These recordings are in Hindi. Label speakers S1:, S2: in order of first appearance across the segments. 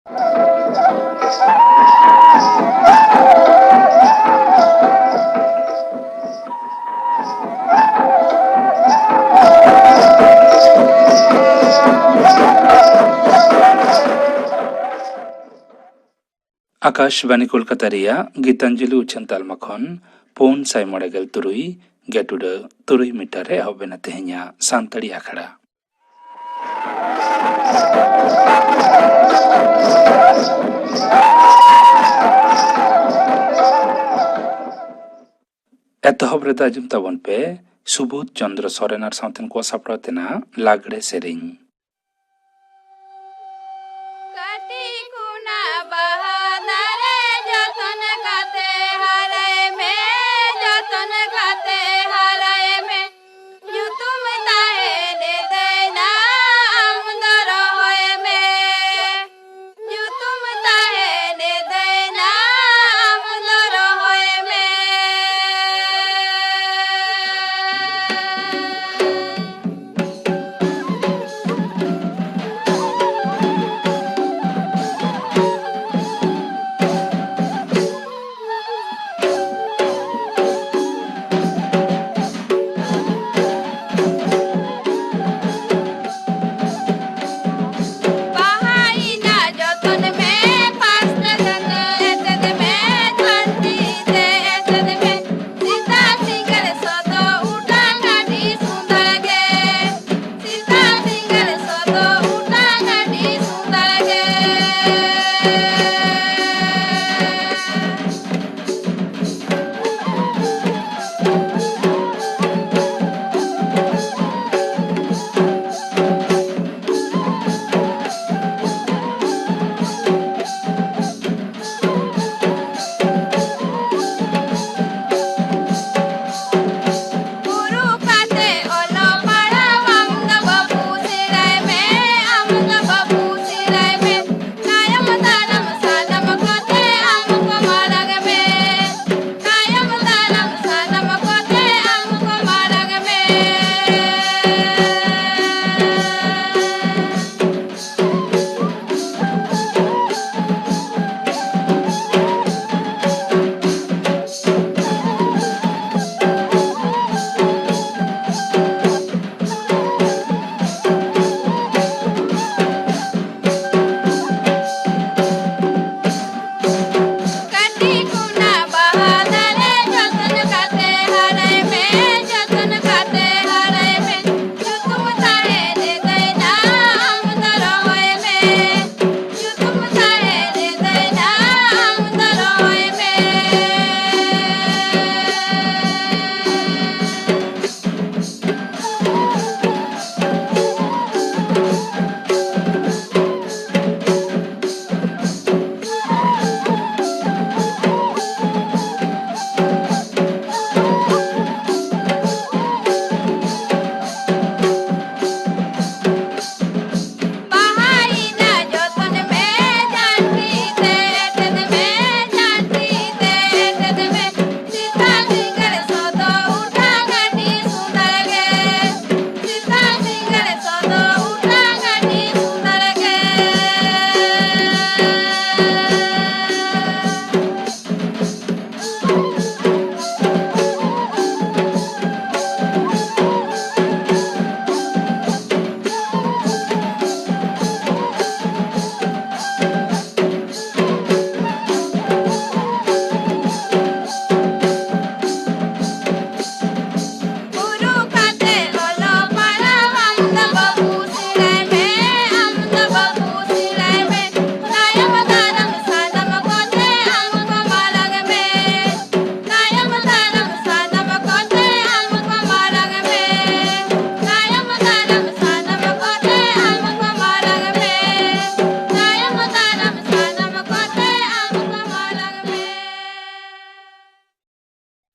S1: आकाशवाणी कोलकाता रिया गीतांजलि उछन तालमा खन पौन साय मड़ेगल तुरुई गेटुड तुरुई मीटर रे हबेना तेहኛ सांतड़ी आखड़ा एतहब रे दाजुम तबन पे सुबोध चंद्र सोरेनार साउथन को सापड़तेना लागड़े सेरिंग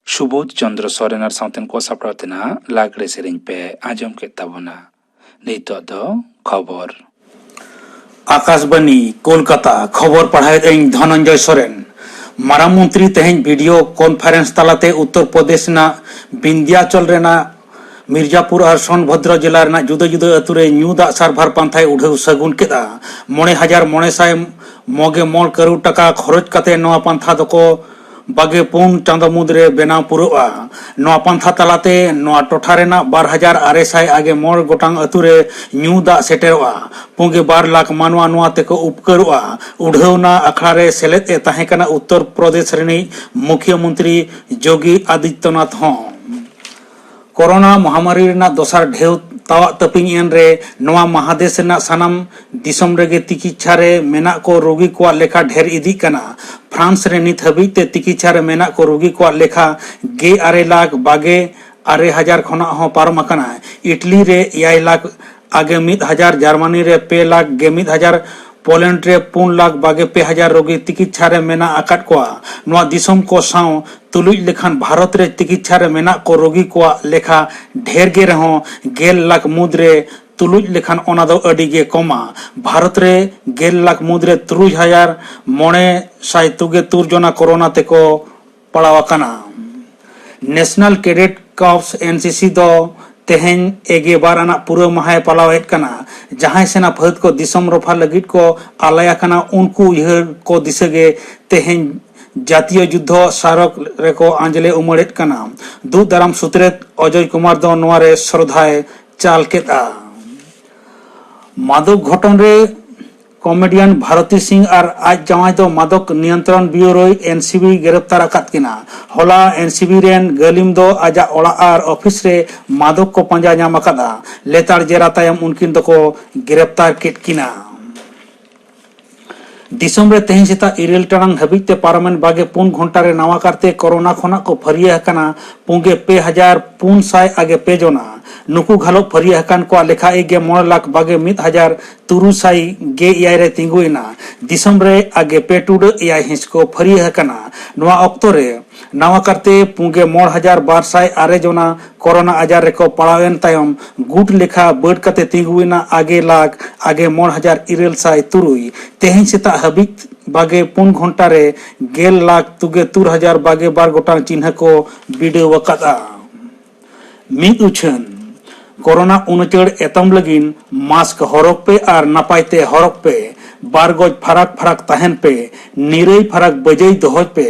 S1: सुबोध चंद्र सोरेनार साउथन को सापड़तेना लागड़े सेरिंग पे आजम के तबना नितो दो खबर
S2: आकाशवाणी कोलकाता खबर पढ़ाए धनंजय सोरेन मारांग मंत्री तेहें वीडियो कॉन्फ्रेंस तलाते उत्तर प्रदेश ना विंध्याचल रेना मिर्जापुर और सोनभद्र जिला रेना जुदा जुदा अतुरे न्यू दा सार्भार पांथाय उठाव सगुन केदा 9,990 करोड़ टाका खरच कते नवा पांथा दको बागे पुन चांदो मुद्रे बेनाव पुरोआ नवा पांथा तलाते नवा टोठा रेना 2,600 आगे मोड़ गोटांग अतुरे न्यू दा सेटेरोआ पुंगे 2 लाख मानवा नवा तेको उपकरोआ उढ़ावना अखड़ा रे सेलेद ए ताहें कना उत्तर प्रदेश रेनी मुख्यमंत्री योगी आदित्यनाथ हों कोरोना महामारी रेना दोसार ढेव तावा तपिंग एन रे नवा महादेश रेना सानाम दिसम रेगे चिकित्सा रे मेना को रोगी को लेखा ढेर इदी कना फ्रांस रे नित हबी ते चिकित्सा रे मेना को रोगी को लेखा 2,22,000 खना हो पारम अकना इटली रे 1 लाख आगे 1,000 जर्मनी रे 2 लाख 1,000 पोलैंड रे 4,22,000 रोगी चिकित्सा रे मेना आकाट को नवा दिसम को साव तुलुज लेखान भारत रे चिकित्सा रे मेना को रोगी को लेखा ढेर गे रहो 1 लाख मुद्रे तुलुज लेखान ओना दो अडी गे कमा भारत रे 1 लाख मुद्रे 3,973 जना कोरोना ते को पड़ावाकना नेशनल कैडेट कॉर्प्स एनसीसी दो तेहेन 11 आना पूरा माहे पलावेट कना जहां सेना फौज को दिसम रफा लगित को आलाया कना उनको यह को दिसगे तेहेन जातीय युद्ध सारक रेको आंजले उमड़ेट कना दू दाराम सुत्रेत अजय कुमार दो नवारे श्रद्धाए चाल केता मादक घटन रे कॉमेडियन भारती सिंह और आज जमाय दो मादक नियंत्रण ब्यूरो एनसीबी गिरफ्तार अकात किना होला एनसीबी रेन गलिम दो आजा ओड़ा और ऑफिस रे मादक को पंजा नाम अकादा लेतार जेरा तायम उनकिन दो को गिरफ्तार केट किना दिसम रे तेहिं सेता 9 टांग हबीते पार्लामेंट बागे 4 घंटा रे नवा करते कोरोना खना को फरिया हकना पुंगे 2,400 आगे पेजोना नुकु घालो फरिया हकन को लेखा एगे 9 लाख बागे 1,300 गे याय रे तिंगुइना दिसम रे आगे पेटुड याय हिंस को फरिया हकना नवा ऑक्टो रे नवा करते पुंगे 9,200 आरे जोना कोरोना आजार रेको पड़ावेन तायम गुट लेखा बड़ कते तिंगुइना आगे लाख आगे 9,900 तेहिं सेता हबित बागे 4 घंटा रे 1 लाख 73,000 बागे 12 गोटांग चिन्ह को वीडियो वकाता मिद उछन कोरोना उनचड़ एतम लगिन मास्क हरक पे और नपायते हरक पे 12 गज फरक फरक तहन पे निरई फरक बजई दोहज पे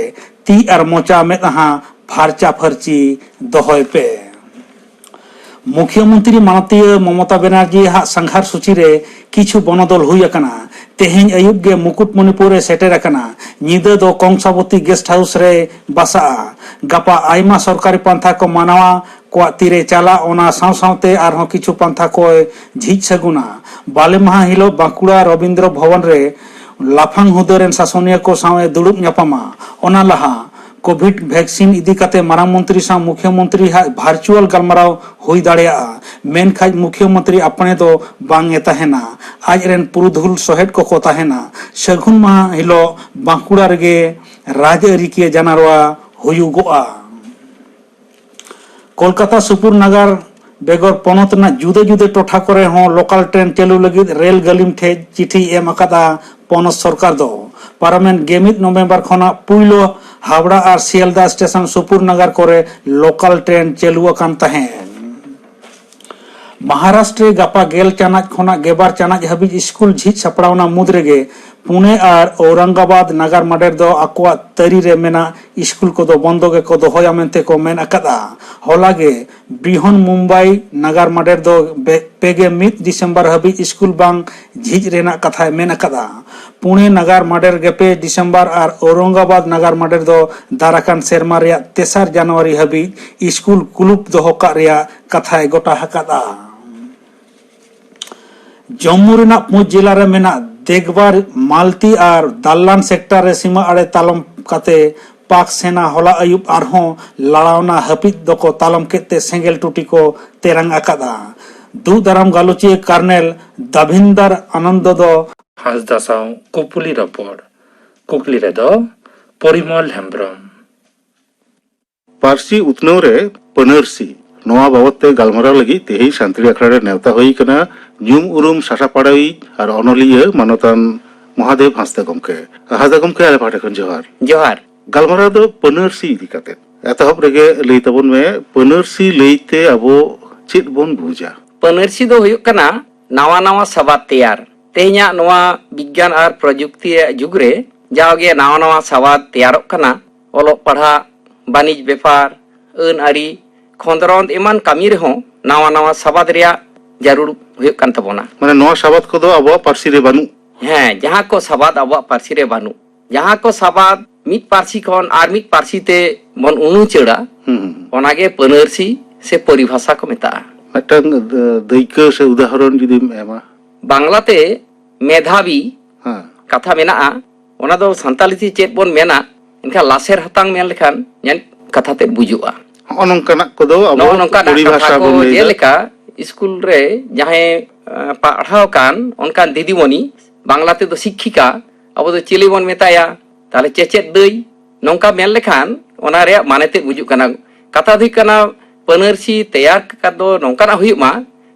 S2: ती और मोचा में तहा फारचा फरची दोहय पे मुख्यमंत्री माननीय ममता बनर्जी हा संघार सूची रे किछु बनदल हुई अकना तेहें अयुब गे मुकुटमणिपुर सेटेर अकना निदा दो कंसावती गेस्ट हाउस रे बसा गपा आयमा सरकारी पंथा को मानवा को तीरे चला ओना साव सावते आरहों किछु पंथा को झिज सगुना बाले महा हिलो बांकुड़ा रविंद्र भवन रे लाफांग हुदरेन शासनिया को सावे दुड़ुब न्यापामा ओना लहा कोविड वैक्सीन इदी कते मारांग मंत्री सा मुख्यमंत्री वर्चुअल गलमराव हुई दाड़िया मेन खाज मुख्यमंत्री अपने दो बांगे तहेना आज रेन पुरुधुल सोहेट को तहेना सगुन माह हिलो बांकुड़ा रेगे राजआरी के जानरवा हुयुगोआ कोलकाता सुपुर नगर बेगर पनत ना जुदे जुदे टोठा करे हो लोकल ट्रेन चालू लगी रेल गलिम ठे चिठी एम अकादा पनत सरकार दो पार्लामेंट 11 नवंबर खना पुइलो हावड़ा और सियालदा स्टेशन सुपुर नगर करे लोकल ट्रेन चालू अकान तहें महाराष्ट्र गपा 11 चानाच खना 12 चानाच हबीज स्कूल झिज सपड़ावना मुद्रेगे पुणे और औरंगाबाद नगर मडेर दो अकवा तरी रे मेना स्कूल को दो बंदो के को दोहया मेनते को मेन अकदा होलागे ब्रिहन मुंबई नगर मडेर दो पेगे 1 दिसंबर हबीज स्कूल बांग झिज रेना कथा मेन अकदा पुणे नगर मडेर गेपे दिसंबर और औरंगाबाद नगर मडेर दो दाराकान सेरमा रे 3 जनवरी हबीज स्कूल कुलुप दोहका रे कथा गोटा हकदा जम्मू रेना 5 जिला रे मेना देखबार मालती और दालान सेक्टर रे सीमा आड़े तालम कते पाक सेना होला अयुब आरहों लड़ावना हपित दको तालम केते सेंगेल टूटी को तेरंग अकादा दू दाराम गालुची कर्नेल दभिंदर आनंद दो
S1: हासदासाव कुपुली रपड़ कुकली रे दो परिमल हेम्ब्रम
S3: पारसी उतनव रे पनरसी नवा बाबते गालमाराव लगी तेही शांति अखड़ा रे नेवता हुई कना न्यूम उरुम सासापाड़ाई और अनलिया मानतान महादेव हांसदा गमके आले पाठे खन जोहार
S4: जोहार
S3: गालमाराव दो पनरसी इदी काते एतहब रेगे लई तबन में पनरसी लईते अबो चेत बोन बुझा
S4: पनर्सी दो हुयुक कना नावा नावा सवाद तैयार तेहnya नवा विज्ञान और प्रजुक्ति जुग रे जाओगे नावा नावा सवाद तैयारोग कना ओलो पढ़ा बानिज बेपार अन आरी खोंदरौंद एमान कमी रहो नावा नावा सवाद रिया जरूर हुयुक कान तबोना
S3: माने नवा साबाद को दो अब पार्सी रे बानु
S4: हैं जहाँ को सवाद अब पार्सी रे बानु जहाँ को सवाद मिट पार्सी खन आर मिट पार्सी ते मन उनु चेड़ा ओनागे पनर्सी से परिभाषा को मेता
S3: मिदटांग दैक्य से उदाहरण जुदी एमा
S4: बांग्लाते मेधावी
S3: हां
S4: कथा मेना ओना दो संताली ती चेत बोन मेना इनका लासेर हतांग मेन लेखान यान कथा ते बुजुआ
S3: नोंकाना को दो अब
S4: नोंका
S3: परिभाषा
S4: को
S3: बोन
S4: जे लेका स्कूल रे जहां पढ़ाव कान उनकान दीदीमणि बांग्लाते दो शिक्षिका अब दो चिली बोन मेताया ताले चेचेत दई नोंका मेन लेखान ओना रे मानेते बुजु कना कथा दी कना पनर्सी तैयार का दो नोंकाना हुयुक मा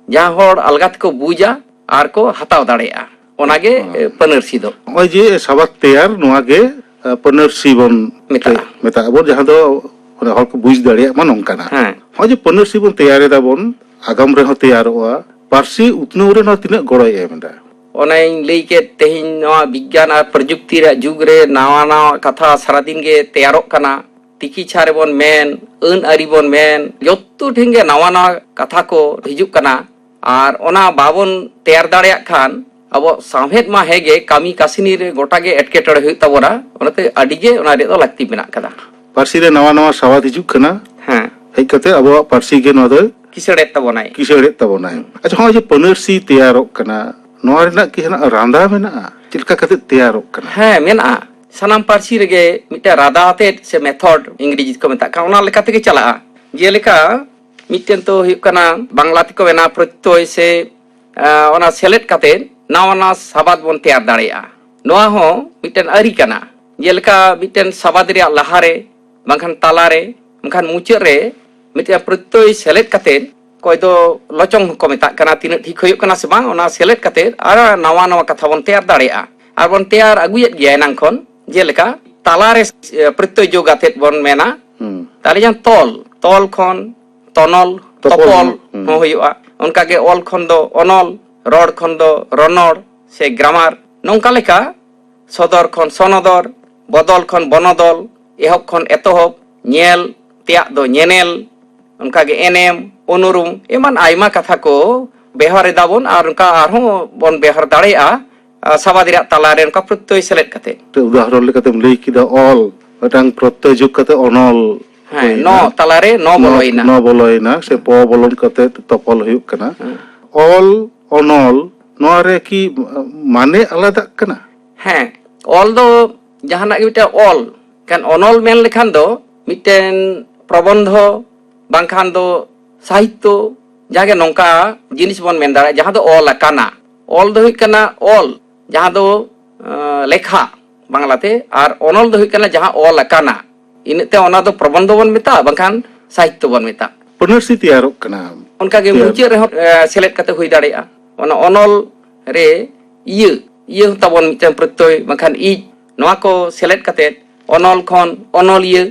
S4: जहां होड़ अलगात को बुजा आर को हताव दाड़ेया ओनागे पनर्सी दो
S3: ओय जे साबाद तैयार नोआ गे पनर्सी बोन मेता अब जहां दो होड़ को बुझ दाड़ेया मा नोंकाना
S4: हां
S3: ओय जे पनर्सी बोन तैयार दा बोन आगाम रे हो तैयारोआ पार्सी उतनो रे न तिना गड़य एमदा
S4: ओनाइन लई के तेहिन नवा विज्ञान और प्रजुक्ति रे जुग रे नावा नावा कथा सारा दिन गे तैयारोग कना तिकिछा रे बोन मेन अन आरी बोन मेन जत्तो ठेंगे नावा नावा कथा को हिजुक कना और ओना बाबन तैयार दाड़ेया खान अब सामहेद मा हेगे कामी कासिनी रे गोटागे एटकेटड़े हुई तबोरा ओनाते अडिगे ओना रे दो लागती मेना कदा
S3: पार्सी रे नवा नवा साबाद हिजुक कना
S4: हां
S3: हेय कते अब पार्सी गे न दो
S4: किसड़े तबोनाय
S3: किसड़े तबोनाय अच्छा हो जे पनर्सी तैयारोग कना नोआ रेना कि हना रांदा मेना चिलका कते तैयारोग कना
S4: हां मेना सनाम पार्सी रेगे मिटे रादा आते से मेथड इंग्लिश को मेता का ओना लेका तेगे चला जे लेका मिटेन तो हुयुक कना बांग्लाते को मेना प्रत्यय से ओना सेलेट काते नावा नावा सवाद बोन तैयार दाड़ेया नोआ हो मिटेन अरी कना जे लेका मिटेन सवाद रिया लहारे बांखान तालारे बांखान मुचाद रे मिटे प्रत्यय सेलेट काते कोई दो लचंग को मेता कना तिना ठीक हुयुक कना से बांग ओना सेलेट काते आर नावा नावा कथा बोन तैयार दाड़ेया आर बोन तैयार अगुयेत गया नांग खन जेलेका तालारे प्रत्यय जोगाते बोन मेना ताले जन तोल खन तनल तपल हो हुयुआ उनका गे ऑल खन दो अनल रड खन दो रनड़ से ग्रामार नोंका लेका सदर खन सनदर बदल खन बनदल एहब खन एतहब नेल त्या दो नेनेल उनका गे एनेम अनुरुम एमान आयमा कथा को बेहर दाबन और उनका आरहो बोन बेहर दाड़ेया सवाद रिया तालारे उनका प्रत्यय सेलेट कते
S3: ते उदाहरण लेकातेम लई किदा ऑल मिदटांग प्रत्यय जुग कते अनल
S4: हां नो तालारे नो
S3: बोलोइना से प बोलन कते तपल हुयुक कना ऑल अनल नोआ रे की माने आलादा कना
S4: हां ऑल दो जहाना गे ऑल कान अनल मेन लेखान दो मिटेन प्रबंध बांखान दो साहित्य जागे नोंका जिनिस बोन मेन दाड़ा जहां दो ऑल काना ऑल दो हुयुक कना ऑल जहां दो लेखा बांग्लाते और अनल दो हुयुक कना जहां ऑल काना इनते ओना दो प्रबंध बोन मेता बांखान साहित्य बोन मेता
S3: पनर्सी तैयारोग कना
S4: उनका गे मुचे रे सेलेट कते हुई दाड़ेया ओना अनल रे ये तबन मिटेन प्रत्यय बांखान इ नोआ को सेलेट कते अनल खन अनलिये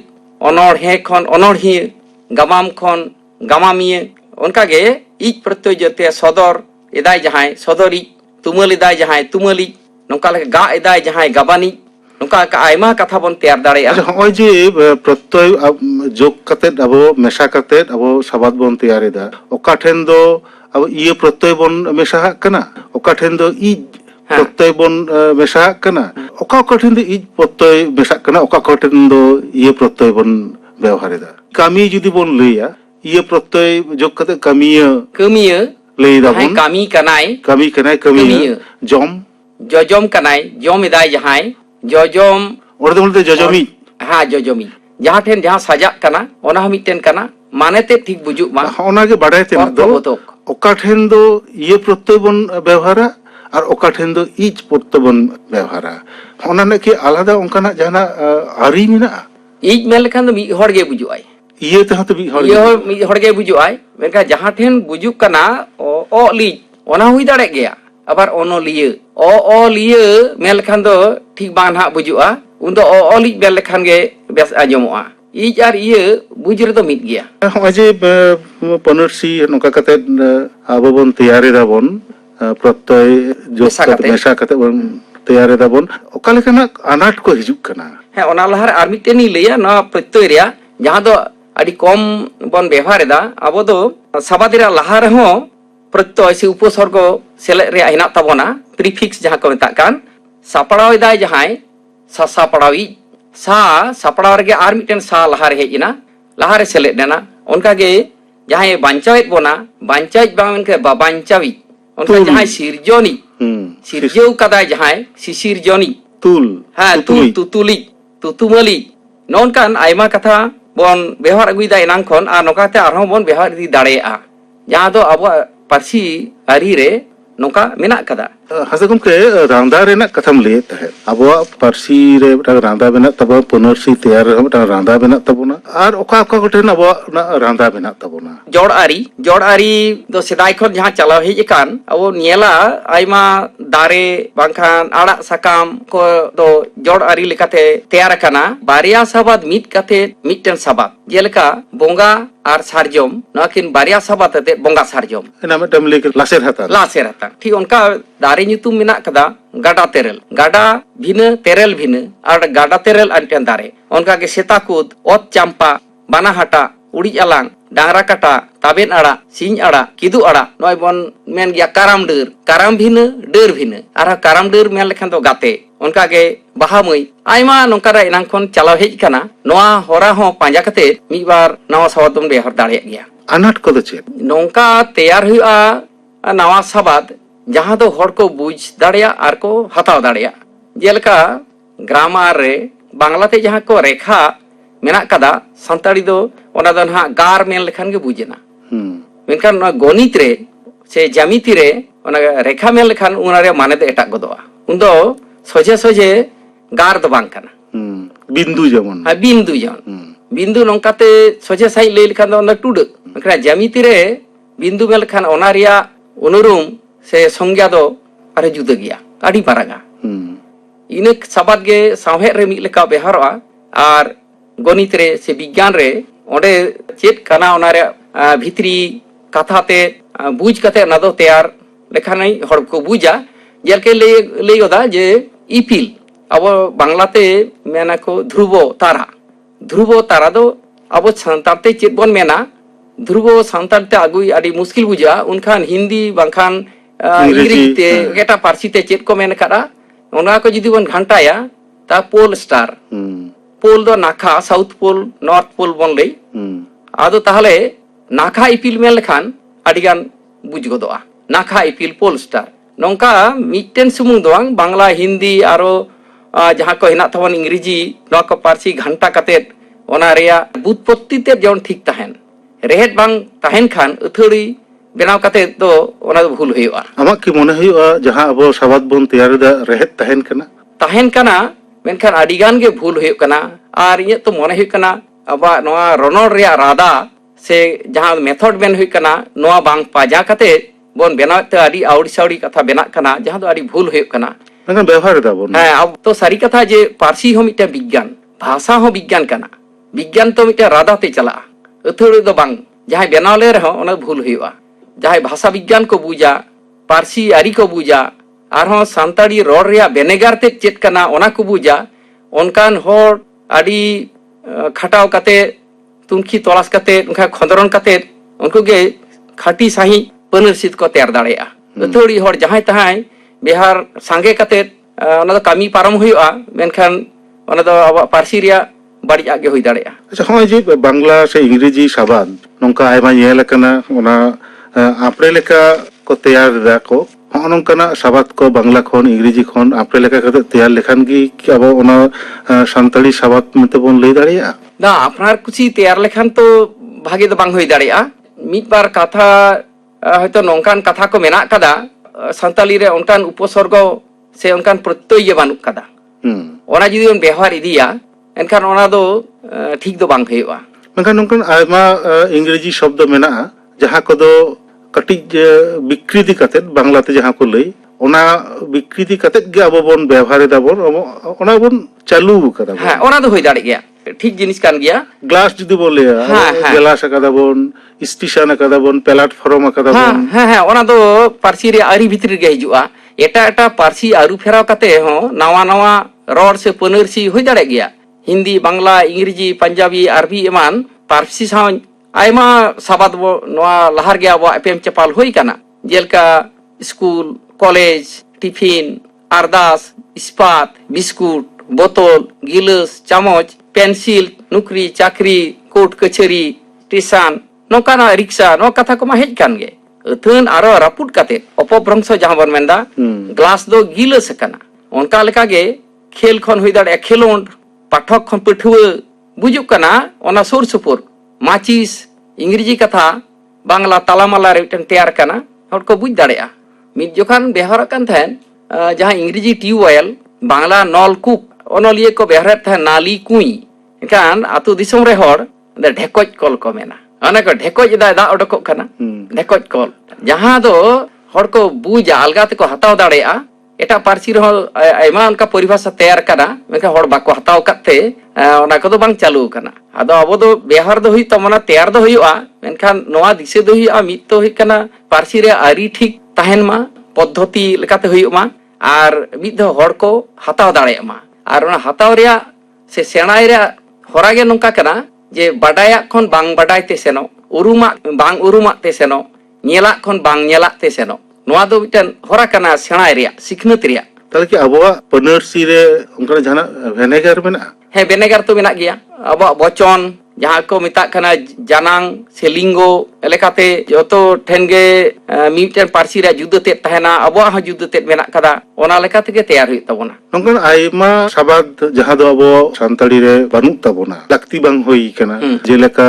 S4: अनड़ हे खन अनड़हिये गामाम खन गामामिये उनका गे इ प्रत्यय जते सदर एदाय जहाय सदरी तुमल एदाय जहाय तुमली नोंका लेका गा एदाय जहाय गाबानी नोंका का आयमा कथा बोन तैयार दाड़ेया
S3: अच्छा होय जे प्रत्यय जोग कते अब मेशा कते अब साबाद बोन तैयार एदा ओका ठेन दो अब इये प्रत्यय बोन मेशा कना ओका ठेन दो इ प्रत्यय बोन मेशा कना ओका ठेन दो इ प्रत्यय मेशा कना ओका ठेन दो इये प्रत्यय बोन व्यवहार एदा कामी जुदी बोन लैया इये प्रत्यय जोग कते कामिया लई दाबन
S4: कामी कनाय
S3: कामिया जम
S4: जजम कनाय जम एदाय जहाय जजम
S3: ओरदे बोलते जजमी
S4: हां जजमी जहां ठेन जहां सजा कना ओना मिटेन कना मानेते ठीक बुजुक मा
S3: ओना गे बाडाय तेन दो ओका ठेन दो इये प्रत्यय बोन व्यवहारा और ओका ठेन दो इज प्रत्यय बोन व्यवहारा ओना ने कि आलादा ओंकाना जहाना आरी मिना
S4: इज मेल लेखान दो मी हर गे बुजुआय
S3: इये ते हत मी
S4: हर गे बुजुआय मेनका जहां ठेन बुजुक कना ओ ली ओना हुई दाड़े गया आबार अनलिये ओ लिये मेल लेखान दो ठीक बान हा बुजुआ उन दो ओ ली मेल लेखान गे बेस आजमोआ ᱤᱡ ᱟᱨ ᱤᱭᱟᱹ ᱵᱩᱡ ᱨᱮᱫᱚ ᱢᱤᱫ ᱜᱮᱭᱟ
S3: ᱱᱚᱜᱼᱚᱭ ᱡᱮ ᱯᱟᱹᱱᱟᱹᱨᱥᱤ ᱱᱚᱝᱠᱟ ᱠᱟᱛᱮᱫ ᱟᱵᱚ ᱵᱚᱱ ᱛᱮᱭᱟᱨᱮᱫᱟ ᱵᱚᱱ ᱯᱨᱚᱛᱛᱚᱭ ᱡᱳᱜ
S4: ᱢᱮᱥᱟ
S3: ᱠᱟᱛᱮ
S4: ᱠᱟᱛᱮ᱾
S3: ᱢᱮᱥᱟ ᱠᱟᱛᱮ ᱵᱚᱱ ᱛᱮᱭᱟᱨᱮᱫᱟ ᱵᱚᱱ ᱚᱠᱟ ᱞᱮᱠᱟᱱᱟᱜ ᱟᱱᱟᱴ ko ᱦᱤᱡᱩᱜ ᱠᱟᱱᱟ?
S4: ᱦᱮᱸ ᱚᱱᱟ ᱞᱟᱦᱟᱨᱮ ᱟᱨ ᱢᱤᱫᱴᱮᱱ ᱤᱧ ᱞᱟᱹᱭᱟ ᱱᱚᱣᱟ ᱯᱨᱚᱛᱛᱚᱭ ᱨᱮᱭᱟᱜ ᱡᱟᱦᱟᱸ ᱫᱚ ᱟᱹᱰᱤ ᱠᱚᱢ ᱵᱚᱱ ᱵᱮᱣᱦᱟᱨ ᱮᱫᱟ ᱟᱵᱚ ᱫᱚ ᱥᱟᱵᱟᱫ ᱨᱮᱭᱟᱜ ᱞᱟᱦᱟ ᱨᱮᱦᱚᱸ ᱯᱨᱚᱛᱛᱚᱭ ᱥᱮ ᱩᱯᱚᱥᱚᱨᱜᱚ ᱥᱮᱞᱮᱫ ᱨᱮᱭᱟᱜ ᱦᱮᱱᱟᱜ ᱛᱟᱵᱚᱱᱟ ᱯᱨᱤᱯᱷᱤᱠᱥ ᱡᱟᱦᱟᱸ ᱠᱚ ᱢᱮᱛᱟᱜ ᱠᱟᱱ ᱥᱟᱯᱲᱟᱣ ᱮᱫᱟᱭ ᱡᱟᱦᱟᱸᱭ ᱥᱟᱯᱲᱟᱣᱤᱡ ᱥᱟᱯᱲᱟᱣ ᱨᱮᱜᱮ ᱟᱨ ᱢᱤᱫᱴᱮᱱ ᱞᱟᱦᱟᱨᱮ ᱦᱮᱡ ᱮᱱᱟ ᱞᱟᱦᱟᱨᱮ ᱥᱮᱞᱮᱫ ᱞᱮᱱᱟ ᱚᱱᱠᱟᱜᱮ ᱡᱟᱦᱟᱸᱭ ᱵᱟᱧᱪᱟᱣᱮᱫ ᱵᱚᱱᱟ ᱵᱟᱧᱪᱟᱣᱤᱡ ᱵᱟᱝ ᱢᱮᱱᱠᱷᱟᱱ ᱵᱟᱧᱪᱟᱣᱤᱡ ᱚᱱᱠᱟ ᱡᱟᱦᱟᱸᱭ ᱥᱤᱨᱡᱚᱱᱤᱡ ᱥᱤᱨᱡᱟᱹᱣ ᱠᱟᱫᱟᱭ ᱡᱟᱦᱟᱸᱭ ᱥᱤᱥᱤᱨᱡᱚᱱᱤᱡ ᱦᱮᱸ ᱛᱩᱛᱩᱢᱟᱹᱞᱤᱡ ᱱᱚᱝᱠᱟᱱ ᱟᱭᱢᱟ ᱠᱟᱛᱷᱟ ᱵᱚᱱ ᱵᱮᱣᱦᱟᱨ ᱟᱹᱜᱩᱭᱮᱫᱟ ᱮᱱᱟᱝ ᱠᱷᱚᱱ ᱟᱨ ᱱᱚᱝᱠᱟᱛᱮ ᱟᱨᱦᱚᱸ ᱵᱚᱱ ᱵᱮᱣᱦᱟর ᱤᱫᱤ ᱫᱟᱲᱮᱭᱟᱜᱼᱟ ᱡᱟᱦᱟᱸ ᱫᱚ ᱟᱵᱚᱣᱟᱜ ᱯᱟᱹᱨᱥᱤ ᱟᱹᱨᱤ ᱨᱮ ᱱᱚᱝᱠᱟ ᱢᱮᱱᱟᱜ ᱠᱟᱫᱟ
S3: ᱦᱟᱥᱟ ᱜᱚᱢᱠᱮ ᱨᱟᱸᱫᱟ ᱨᱮᱱᱟᱜ ᱠᱟᱛᱷᱟᱢ ᱞᱟᱹᱭᱮᱫ ᱛᱟᱦᱮᱸᱫ ᱟᱵᱚᱣᱟᱜ ᱯᱟᱹᱨᱥᱤ ᱨᱮ ᱢᱤᱫᱴᱟᱝ ᱨᱟᱸᱫᱟ ᱢᱮᱱᱟᱜ ᱛᱟᱵᱚᱱᱟ ᱯᱟᱹᱱᱟᱹᱨᱥᱤ ᱛᱮᱭᱟᱨ ᱨᱮᱦᱚᱸ ᱢᱤᱫᱴᱟᱝ ᱨᱟᱸᱫᱟ ᱢᱮᱱᱟᱜ ᱛᱟᱵᱚᱱᱟ ᱟᱨ ᱚᱠᱟ ᱠᱚᱴᱷᱮᱱ ᱟᱵᱚᱣᱟᱜ ᱨᱟᱸᱫᱟ ᱢᱮᱱᱟᱜ ᱛᱟᱵᱚᱱᱟ
S4: ᱡᱚᱲ ᱟᱹᱨᱤ ᱫᱚ ᱥᱮᱫᱟᱭ ᱠᱷᱚᱱ ᱡᱟᱦᱟᱸ ᱪᱟᱞᱟᱣ ᱦᱮᱡ ᱟᱠᱟᱱ ᱟᱵᱚ ᱧᱮᱞᱟ ᱟᱭᱢᱟ ᱫᱟᱨᱮ ᱵᱟᱝᱠᱷᱟᱱ ᱟᱲᱟᱜ ᱥᱟᱠᱟᱢ ko do jor ari lekate teyar akana baria sabad mit kate mitten sabad jeleka bonga ar sarjom nakin baria sabad ate bonga sarjom
S3: ena mitam lek laser hatan
S4: ठीक उनका दारे nyutum मेना कदा गाडा तेरल गाडा भिने तेरल भिने और गाडा तेरल अंटेन दारे उनका के सेताकुद ओत चंपा बानाहाटा उड़ी अलांग डांगरा काटा ताबेन आड़ा सिंह आड़ा किदु आड़ा नय बन मेन गया काराम भिने डेर भिने और काराम डेर मेन लेखान तो गाते उनका के बाहा मई आयमा नोंकारा एनांग खन चलाव हेज काना नोआ होरा हो पांजा कते मी बार नवा सवादम बेहर दाड़े गया
S3: अनाट को चेत
S4: नोंका तैयार हुआ नवा सवाद जहां दो हर को बुझ दाड़िया आर को हताव दाड़िया जेलका ग्रामार रे बांग्लाते जहां को रेखा मेना कदा संताड़ी दो ओना दो ना गार मेन लेखान के बुझेना मेनखान गणित रे से जामिति रे ओना रेखा मेन लेखान उना रे माने दो एटाक गदोआ उन दो सोजे सोजे गार दो बांग काना
S3: बिंदु जेमन
S4: बिंदु नोंकाते सोजे साइ ले लेखान दो ना टुड मेनखान जामिति रे बिंदु मेन लेखान ओना रिया अनुरूम से संज्ञा दो अरे जुदा गया अड़ी पारागा इने सबाद गे सावहे रे मिल लेका बेहारवा आर गणित रे से विज्ञान रे ओडे चेत काना ओना रे भित्री कथाते बुझ कते ना दो तैयार लेखानै हर को बुझा जेलके ले गोदा जे इपिल अब बांग्लाते मेना को ध्रुव तारा दो अब संताते चेत बन मेना ध्रुव संताते आगुई अड़ी मुश्किल बुझा उनखान हिंदी बांखान इंग्रेजी ते एटा पारसी ते चेत को मेन करा ओना को जुदी बन घंटाया ता पोल स्टार पोल दो नाखा साउथ पोल नॉर्थ पोल बन लई आदो ताहले नाखा इपिल मेन लेखान अडिगान बुझ गदोआ नाखा इपिल पोल स्टार नोंका मिटेन सुमुंग दोंग बांग्ला हिंदी आरो जहां को हिना थवन इंग्रेजी नो को पारसी घंटा कते ओना रेया बुतपत्ति ते जौन ठीक तहन रेहेट बांग तहन खान अथड़ी बेनाव कते तो ओना दो भूल हुआ
S3: आमा की मने हुआ जहां अब सवाद बन तैयार दा रेहेट तहन कना मेनखान अडिगान गे भूल हुआ कना आर ये तो मने हुआ कना अब नोआ रोनोल रेया रादा से जहां मेथड बेन हुआ कना नोआ बांग पाजा कते बन बेनाव ते अडी आउडी साउडी कथा बेना कना जहां दो अडी भूल हुआ कना मेनखान व्यवहार दा बन
S4: अब तो सारी कथा जे पारसी हो मिटे विज्ञान भाषा हो विज्ञान कना विज्ञान तो मिटे रादा ते चला अथड़ी दो बांग जहां बेनाव ले रहो ओना भूल हुआ जहां भाषा विज्ञान को बुझा पारसी आरी को बुझा आरहों सांताड़ी रोड रिया बेनेगार ते चेत कना ओना को बुझा ओनकान होर आडी खटाव कते तुनखी तलाश कते उनका खंदरन कते उनको गे खाटी साही पनरसित को तैयार दाड़ेया अथड़ी होर जहां तहां बिहार सांगे कते ओना दो कामी पारम हुआ मेनखान ओना दो अब पारसी रिया बाड़ी आगे हुई दाड़ेया
S3: अच्छा होय जे बांग्ला से इंग्रेजी सवाद नोंका आयमा येल कना ओना आपरे लेका को तैयार दा को नोंकाना सवाद को बांग्ला खन इंग्रेजी खन आपरे लेका कते तैयार लेखान की अब ओना संताली सवाद मते बन लई दाड़िया
S4: ना आपनार कुछ तैयार लेखान तो भागे दो बांग हुई दाड़िया मिद बार कथा हयतो नोंकान कथा को मेना कदा संताली रे उनकान उपसर्ग से उनकान प्रत्यय बानुक कदा ओना जुदी उन व्यवहार इदिया एनखान ओना दो ठीक दो बांग हुआ
S3: मेनखान नोंकान आयमा इंग्रेजी शब्द मेना जहां को दो कटी विकृति कते बांग्लाते जहां को लई ओना विकृति कते गे अब बन व्यवहार दा बन ओना बन चालू कदा
S4: हां ओना दो होई दाड़े गया ठीक जिनिस कान गया
S3: ग्लास जुदी बोले
S4: हाँ, हाँ।
S3: गिलास अकादा बोन स्टेशन अकादा बोन प्लेटफॉर्म अकादा
S4: हाँ
S3: बोन
S4: हाँ हाँ ओना दो पारसी रे आरी भितरी गे हिजुआ एटा एटा पारसी आरु फेराव काते हो नवा नवा रॉड से पनरसी हुई दाड़े गया हिंदी बांग्ला इंग्रेजी पंजाबी अरबी एमान पारसी साव आयमा साबाद बो नवा लहार गया बो एपीएम चपाल हुई काना जेलका स्कूल कॉलेज टिफिन अरदास इस्पात बिस्कुट बोतल गिलास चामच पेंसिल नुकरी चाकरी कोर्ट कचहरी स्टेशन नौकाना रिक्शा नौ कथा को मा हेज कान गे अथन आरो रापुट काते अपभ्रंश जहां बन मेंदा ग्लास दो गिलास काना उनका लेका गे खेल खन हुई दाड़े खेलोंड पाठक खन पठुआ बुजुक काना ओना सुर सुपुर माचिस इंग्रेजी कथा बांग्ला तालामाला रे तैयार काना हर को बुझ दाड़ेया मिद जोखान बेहर कान थेन जहां इंग्रेजी ट्यूबवेल बांग्ला नलकूप ओनलिए को बेहर थे नाली कुई एखान आतु दिसम रे हर ढेकोज कल को मेना अने को ढेकोज दा ओडको काना ढेकोज कल जहां दो हर को बुझा अलगा ते को हताव दाड़ेया एटा पारसी रे आयमा उनका परिभाषा तैयार काना मेका हर बाको हताव काते ओना को दो बांग चालू काना आदो अबो दो बेहर दो हुई तमना तैयार दो हुईआ मेनखान नोआ दिसे दो हुईआ मित तो हुई काना पारसी रे आरी ठीक ताहेन मा पद्धति लेकाते हुईमा आर मित दो हर को हताव दाड़ेमा आर ओना हताव रेया से सेणाय रे होरागे नोंका काना जे बाडाया खन बांग बाडाय ते सेनो उरुमा बांग उरुमा ते सेनो नेला खन बांग नेला ते सेनो नोआ दो मिटन होरा काना सेणाय रे सिखनत रे
S3: ताले कि अबवा पनरसी रे उनका जाना वेनेगर मेना
S4: हे बेनेगार तो मेना गया अब बचन जहाँ को मिता खाना जानांग सेलिंगो एलेकाते जोतो ठेनगे मिटन पारसी रे जुद्ध ते तहना अब हा जुद्ध ते मेना कदा ओना लेकाते के तैयार हुई तबोना
S3: नोंकन आइमा साबाद जहां दो अबो सानताड़ी रे बानुक तबोना लाक्ति बांग होई कना जेलेका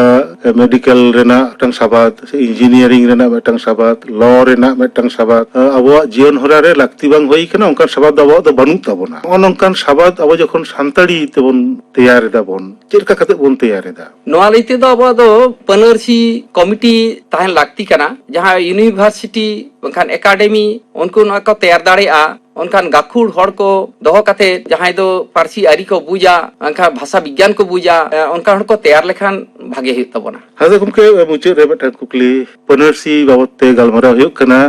S3: मेडिकल रेना टंग साबाद इंजीनियरिंग रेना मेटंग साबाद लॉ रेना मेटंग साबाद अबो जीवन होरा रे लाक्ति बांग होई कना उनका साबाद अबो दो बानुक तबोना ओनोंकन साबाद अबो जखन सानताड़ी तेबोन तैयार दाबोन चेरका कते बोन तैयार दा
S4: नोआ लेते दो अब दो पनरसी कमिटी ताहन लागती कना जहां यूनिवर्सिटी बंखान एकेडमी उनको नोआ को तैयार दाड़ेया उनखान गाखुड़ हड़ को दोहो काते जहां दो पारसी आरी को बुझा उनका भाषा विज्ञान को बुझा उनका हड़ को तैयार लेखान भागे हुई तबोना
S3: हाजा गुमके मुचे रे बेटा कुकली पनरसी बाबते गलमरा हुई कना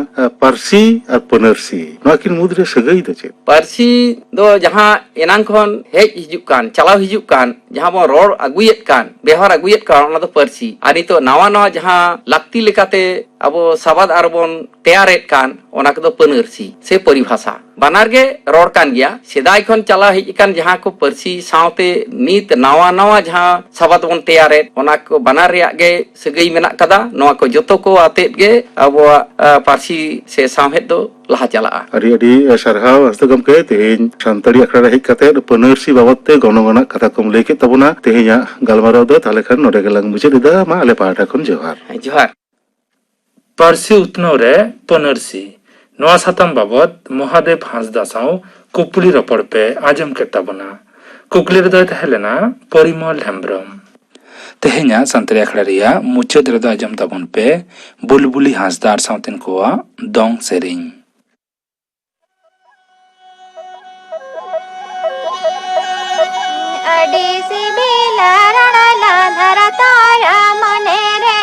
S3: पारसी और पनरसी नोआ किन मुद्रे सगई दो चे
S4: पारसी दो जहां एनांग खन हेज हिजुक कान चलाव हिजुक कान जहां बो रोड अगुयेत कान बेहर अगुयेत कान ओना दो पारसी आनी तो नवा नवा जहां लाक्ति लेकाते अबो साबाद आरबन तैयारेत कान ओना को दो पनरसी से परिभाषा बानार गे रोड कान गया सेदाय खन चला हिज कान जहां को पारसी सावते नीत नवा नवा जहां साबाद बन तैयारेत ओना को बानार रे गे सगई मेना कदा नवा को जतो को आतेत गे अबो पारसी से सावहेत दो लहा चला
S3: अरी अडी सरहाव हस्तगम के तेहेन सानताड़ी अखड़ा रे हिकते पनरसी बाबते गणगणा कथा कम लेके तबना तेहेया गलमाराव दो ताले खान नोडे गेलांग मुचे दिदा मा आले पाटा खन जोहार
S4: जोहार
S1: पारसी उतनो रे पनरसी नोआ सातम बाबत महादेव हांसदा साव कुपली रपड़ पे आजम के तबना कुकली रे दो तहलेना परिमल हेम्ब्रम तेहेnya सानताड़ी अखड़ा रिया मुचद रे दो आजम तबन पे बुलबुली हांसदार सावतेन कोआ दोंग सेरिंग
S5: अडी सिबिला रणला धरताया मने रे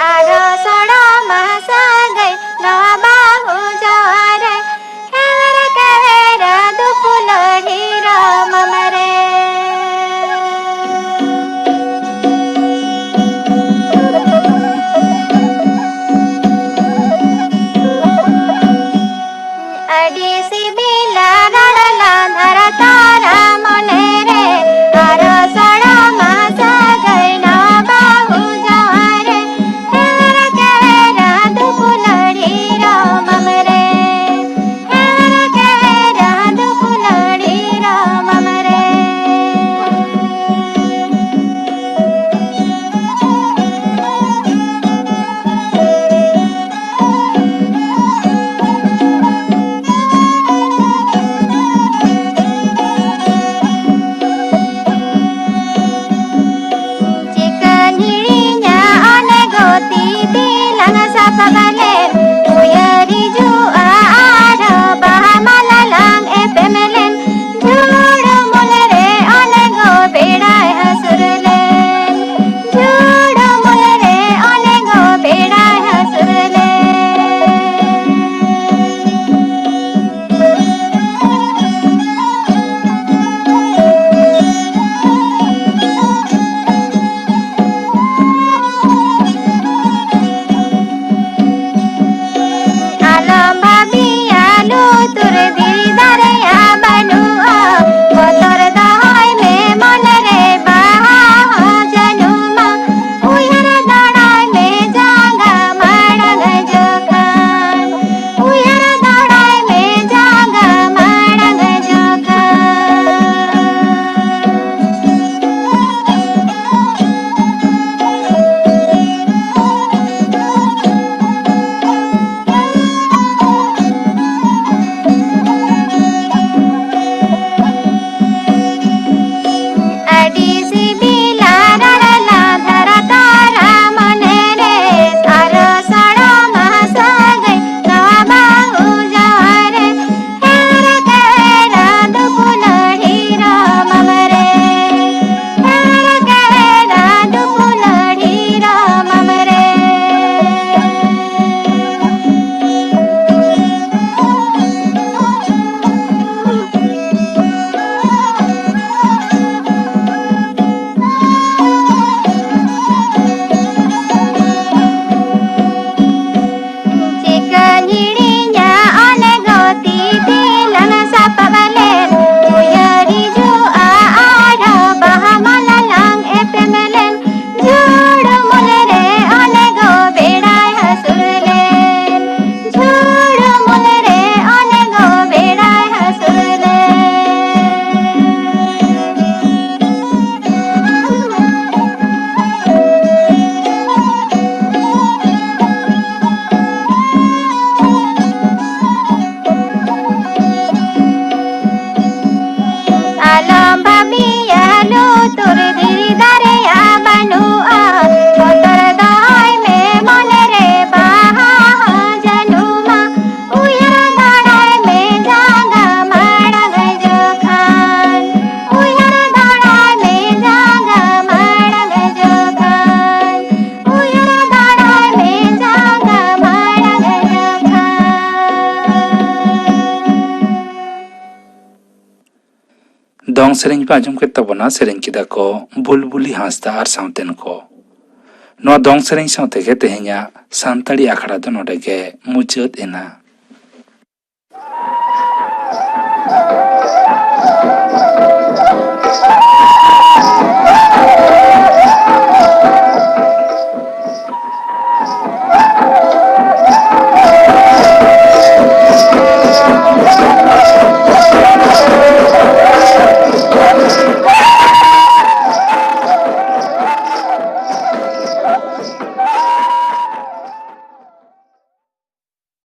S5: आरो सड़ा मासा गई नवा बाहु जवारे केवर केवर दुपुल ढीरो ममरे अडी सिबिला रणला धरताया मने रे आरो सड़ा मासा गई नवा बाहु
S1: dong sereng pa ajum ket tabona sereng kida ko bulbuli hasda ar sauten ko no dong sereng saute ke tehnya santali akhara do node ge mujud ena